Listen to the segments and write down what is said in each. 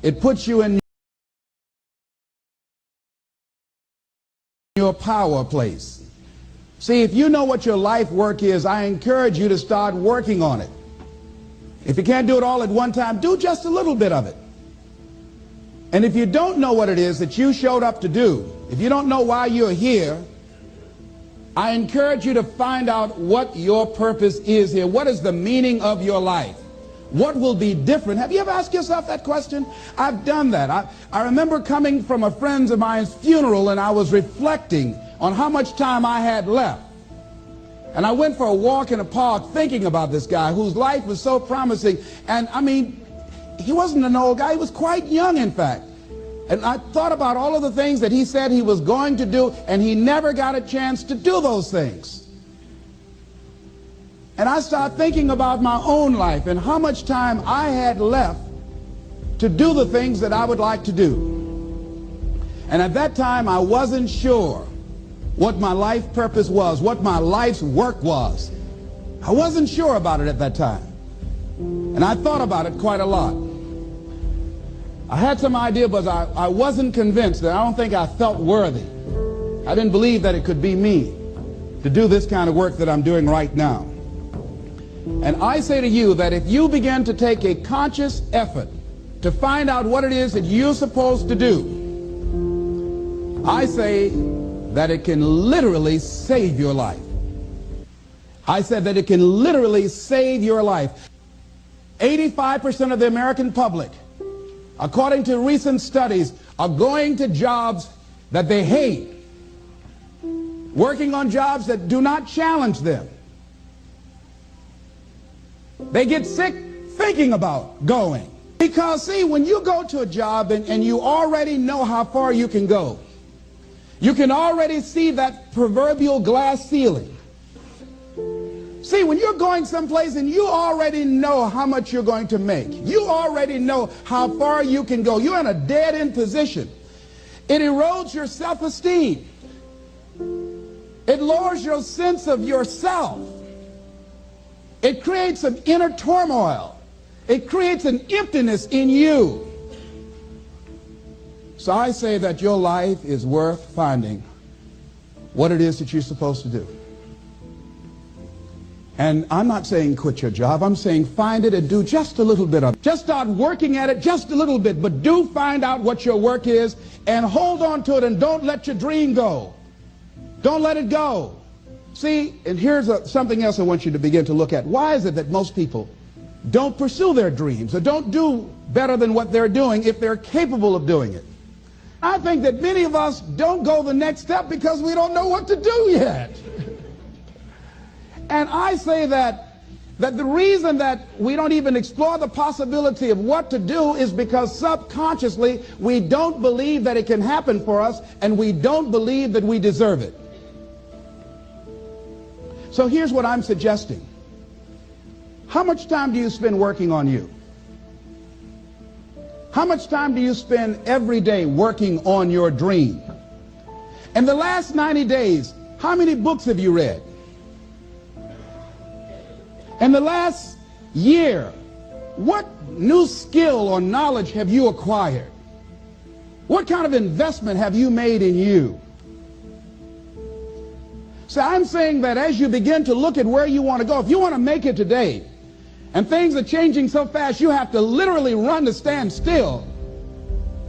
It puts you in your power place. See, if you know what your life work is, I encourage you to start working on it. If you can't do it all at one time, do just a little bit of it. And if you don't know what it is that you showed up to do, if you don't know why you're here, I encourage you to find out what your purpose is here. What is the meaning of your life? What will be different? Have you ever asked yourself that question? I've done that. I remember coming from a friend of mine's funeral, and I was reflecting on how much time I had left. And I went for a walk in a park thinking about this guy whose life was so promising. And I mean, he wasn't an old guy. He was quite young, in fact. And I thought about all of the things that he said he was going to do, and he never got a chance to do those things. And I started thinking about my own life and how much time I had left to do the things that I would like to do. And at that time, I wasn't sure what my life purpose was, what my life's work was. I wasn't sure about it at that time. And I thought about it quite a lot. I had some idea, but I wasn't convinced. That I don't think I felt worthy. I didn't believe that it could be me to do this kind of work that I'm doing right now. And I say to you that if you begin to take a conscious effort to find out what it is that you're supposed to do, I say that it can literally save your life. I said that it can literally save your life. 85% of the American public, according to recent studies, are going to jobs that they hate, working on jobs that do not challenge them. They get sick thinking about going. Because, see, when you go to a job and you already know how far you can go, you can already see that proverbial glass ceiling. See, when you're going someplace and you already know how much you're going to make, you already know how far you can go, you're in a dead-end position. It erodes your self-esteem. It lowers your sense of yourself. It creates an inner turmoil. It creates an emptiness in you. So I say that your life is worth finding what it is that you're supposed to do. And I'm not saying quit your job. I'm saying find it and do just a little bit of it. Just start working at it just a little bit, but do find out what your work is and hold on to it, and don't let your dream go. Don't let it go. See, and here's something else I want you to begin to look at. Why is it that most people don't pursue their dreams or don't do better than what they're doing if they're capable of doing it? I think that many of us don't go the next step because we don't know what to do yet. And I say that the reason that we don't even explore the possibility of what to do is because subconsciously we don't believe that it can happen for us, and we don't believe that we deserve it. So here's what I'm suggesting. How much time do you spend working on you? How much time do you spend every day working on your dream? In the last 90 days, how many books have you read? In the last year, what new skill or knowledge have you acquired? What kind of investment have you made in you? So I'm saying that as you begin to look at where you want to go, if you want to make it today, and things are changing so fast you have to literally run to stand still,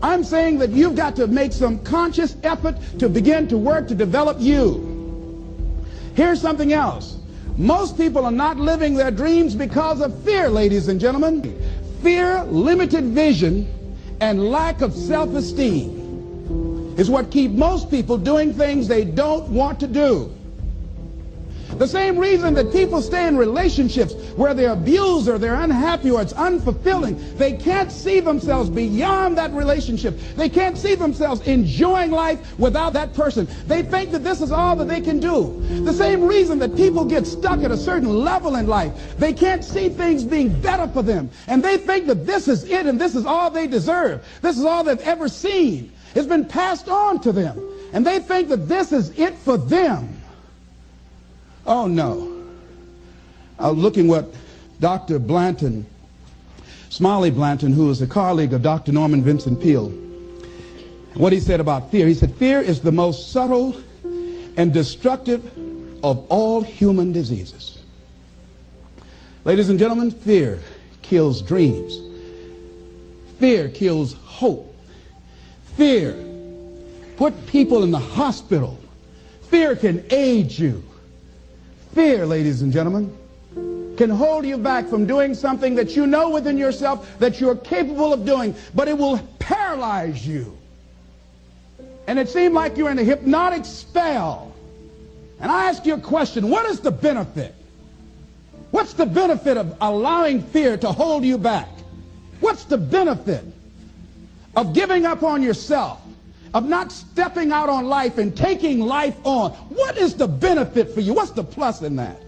I'm saying that you've got to make some conscious effort to begin to work to develop you. Here's something else. Most people are not living their dreams because of fear, ladies and gentlemen. Fear, limited vision, and lack of self-esteem is what keep most people doing things they don't want to do. The same reason that people stay in relationships where they're abused or they're unhappy or it's unfulfilling. They can't see themselves beyond that relationship. They can't see themselves enjoying life without that person. They think that this is all that they can do. The same reason that people get stuck at a certain level in life. They can't see things being better for them. And they think that this is it and this is all they deserve. This is all they've ever seen. It's been passed on to them. And they think that this is it for them. Oh no. I was looking what Dr. Blanton Smiley Blanton, who was a colleague of Dr. Norman Vincent Peale. What he said about fear, he said, fear is the most subtle and destructive of all human diseases. Ladies and gentlemen, fear kills dreams. Fear kills hope. Fear put people in the hospital. Fear can age you. Fear, ladies and gentlemen, can hold you back from doing something that you know within yourself that you're capable of doing, but it will paralyze you. And it seemed like you're in a hypnotic spell. And I ask you a question, what is the benefit? What's the benefit of allowing fear to hold you back? What's the benefit of giving up on yourself, of not stepping out on life and taking life on? What is the benefit for you? What's the plus in that?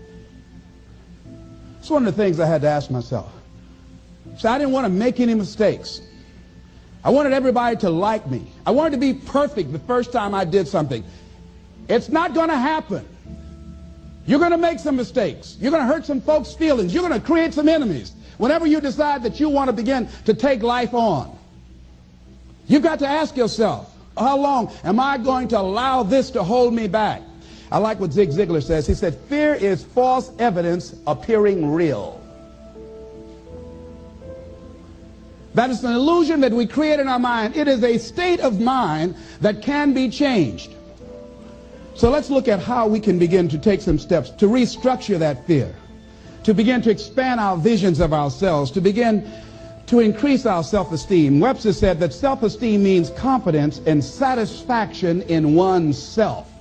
It's one of the things I had to ask myself. So I didn't want to make any mistakes. I wanted everybody to like me. I wanted to be perfect the first time I did something. It's not going to happen. You're going to make some mistakes. You're going to hurt some folks' feelings. You're going to create some enemies whenever you decide that you want to begin to take life on. You've got to ask yourself, how long am I going to allow this to hold me back? I like what Zig Ziglar says. He said, fear is false evidence appearing real. That is an illusion that we create in our mind. It is a state of mind that can be changed. So let's look at how we can begin to take some steps to restructure that fear, to begin to expand our visions of ourselves, to begin to increase our self-esteem. Webster said that self-esteem means confidence and satisfaction in oneself.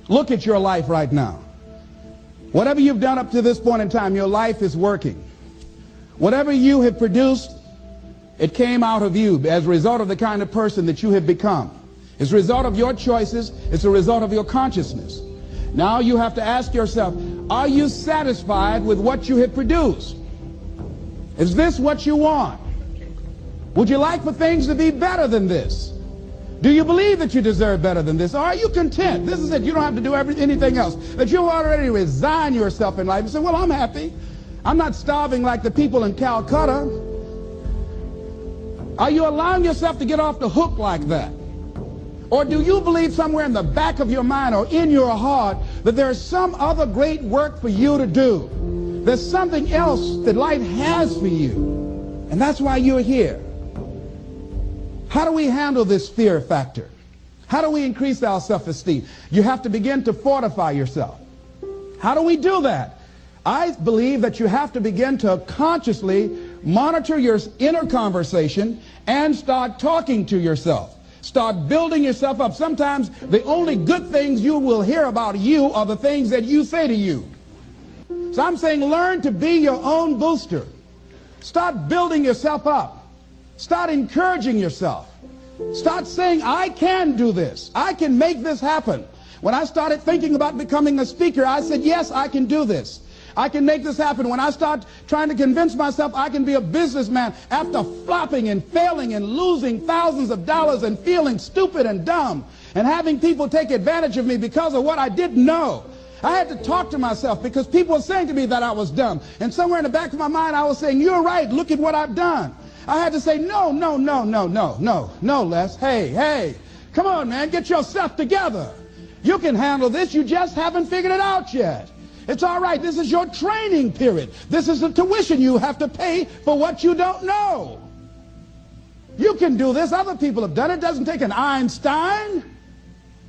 Look at your life right now. Whatever you've done up to this point in time, your life is working. Whatever you have produced, it came out of you as a result of the kind of person that you have become. It's a result of your choices. It's a result of your consciousness. Now you have to ask yourself, are you satisfied with what you have produced? Is this what you want? Would you like for things to be better than this? Do you believe that you deserve better than this? Or are you content? This is it. You don't have to do anything else. That you've already resigned yourself in life and say, well, I'm happy. I'm not starving like the people in Calcutta. Are you allowing yourself to get off the hook like that? Or do you believe somewhere in the back of your mind or in your heart that there's some other great work for you to do? There's something else that life has for you. And that's why you're here. How do we handle this fear factor? How do we increase our self-esteem? You have to begin to fortify yourself. How do we do that? I believe that you have to begin to consciously monitor your inner conversation and start talking to yourself. Start building yourself up. Sometimes the only good things you will hear about you are the things that you say to you. So I'm saying learn to be your own booster. Start building yourself up. Start encouraging yourself. Start saying, I can do this. I can make this happen. When I started thinking about becoming a speaker, I said, yes, I can do this. I can make this happen. When I start trying to convince myself I can be a businessman after flopping and failing and losing thousands of dollars and feeling stupid and dumb and having people take advantage of me because of what I didn't know, I had to talk to myself because people were saying to me that I was dumb. And somewhere in the back of my mind, I was saying, you're right. Look at what I've done. I had to say, no, Les. Hey, come on, man. Get yourself together. You can handle this. You just haven't figured it out yet. It's all right. This is your training period. This is the tuition you have to pay for what you don't know. You can do this. Other people have done it. It doesn't take an Einstein.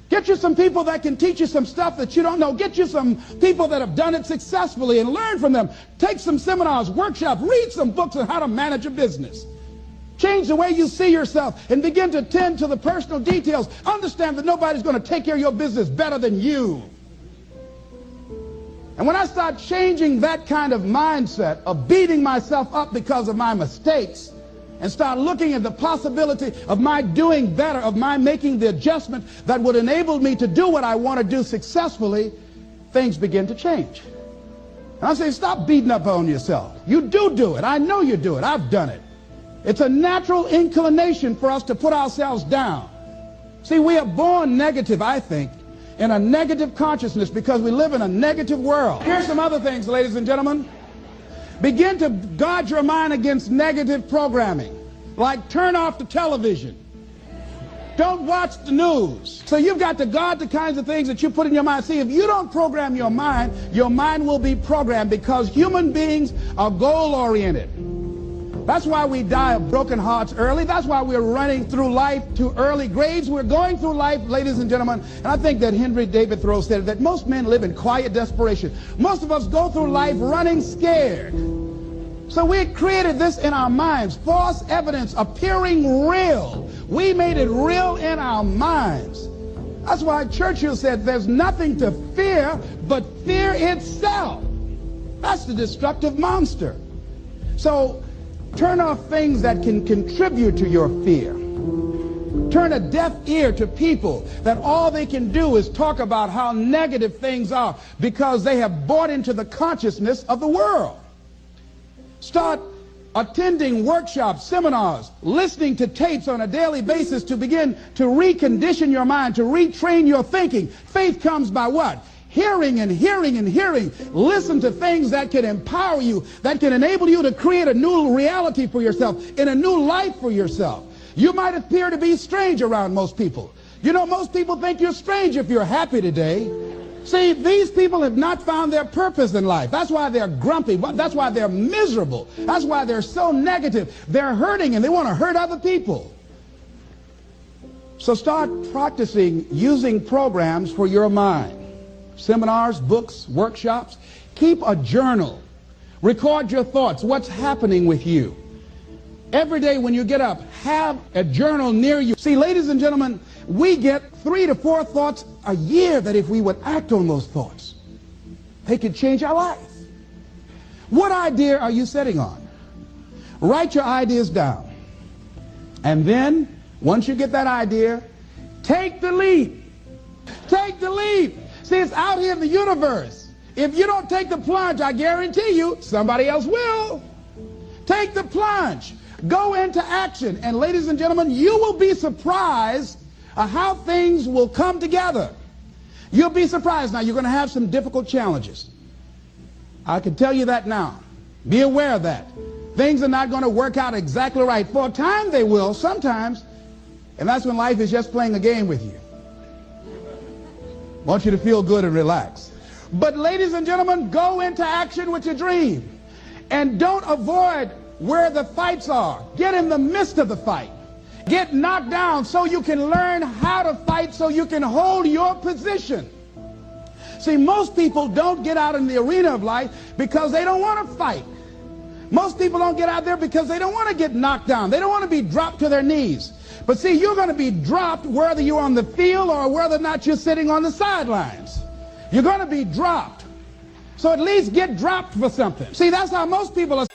Get you some people that can teach you some stuff that you don't know. Get you some people that have done it successfully and learn from them. Take some seminars, workshops, read some books on how to manage a business. Change the way you see yourself and begin to tend to the personal details. Understand that nobody's going to take care of your business better than you. And when I start changing that kind of mindset of beating myself up because of my mistakes and start looking at the possibility of my doing better, of my making the adjustment that would enable me to do what I want to do successfully, things begin to change. And I say, stop beating up on yourself. You do it. I know you do it. I've done it. It's a natural inclination for us to put ourselves down. See, we are born negative, I think, in a negative consciousness because we live in a negative world. Here's some other things, ladies and gentlemen. Begin to guard your mind against negative programming, like turn off the television. Don't watch the news. So you've got to guard the kinds of things that you put in your mind. See, if you don't program your mind will be programmed, because human beings are goal-oriented. That's why we die of broken hearts early. That's why we're running through life to early graves. We're going through life, ladies and gentlemen, and I think that Henry David Thoreau said that most men live in quiet desperation. Most of us go through life running scared. So we created this in our minds, false evidence appearing real. We made it real in our minds. That's why Churchill said there's nothing to fear but fear itself. That's the destructive monster. So turn off things that can contribute to your fear. Turn a deaf ear to people that all they can do is talk about how negative things are, because they have bought into the consciousness of the world. Start attending workshops, seminars, listening to tapes on a daily basis to begin to recondition your mind, to retrain your thinking. Faith comes by what? Hearing and hearing and hearing. Listen to things that can empower you, that can enable you to create a new reality for yourself, in a new life for yourself. You might appear to be strange around most people. You know, most people think you're strange if you're happy today. See, these people have not found their purpose in life. That's why they're grumpy. That's why they're miserable. That's why they're so negative. They're hurting and they want to hurt other people. So start practicing using programs for your mind. Seminars, books, workshops. Keep a journal. Record your thoughts. What's happening with you? Every day when you get up, have a journal near you. See, ladies and gentlemen, we get 3 to 4 thoughts a year that if we would act on those thoughts, they could change our life. What idea are you sitting on? Write your ideas down. And then, once you get that idea, take the leap. Take the leap. See, it's out here in the universe. If you don't take the plunge, I guarantee you, somebody else will. Take the plunge. Go into action. And ladies and gentlemen, you will be surprised how things will come together. You'll be surprised. Now, you're going to have some difficult challenges. I can tell you that now. Be aware of that. Things are not going to work out exactly right. For a time they will, sometimes. And that's when life is just playing a game with you. I want you to feel good and relax. But ladies and gentlemen, go into action with your dream. And don't avoid where the fights are. Get in the midst of the fight. Get knocked down so you can learn how to fight, so you can hold your position. See, most people don't get out in the arena of life because they don't want to fight. Most people don't get out there because they don't want to get knocked down. They don't want to be dropped to their knees. But see, you're going to be dropped whether you're on the field or whether or not you're sitting on the sidelines. You're going to be dropped. So at least get dropped for something. See, that's how most people are.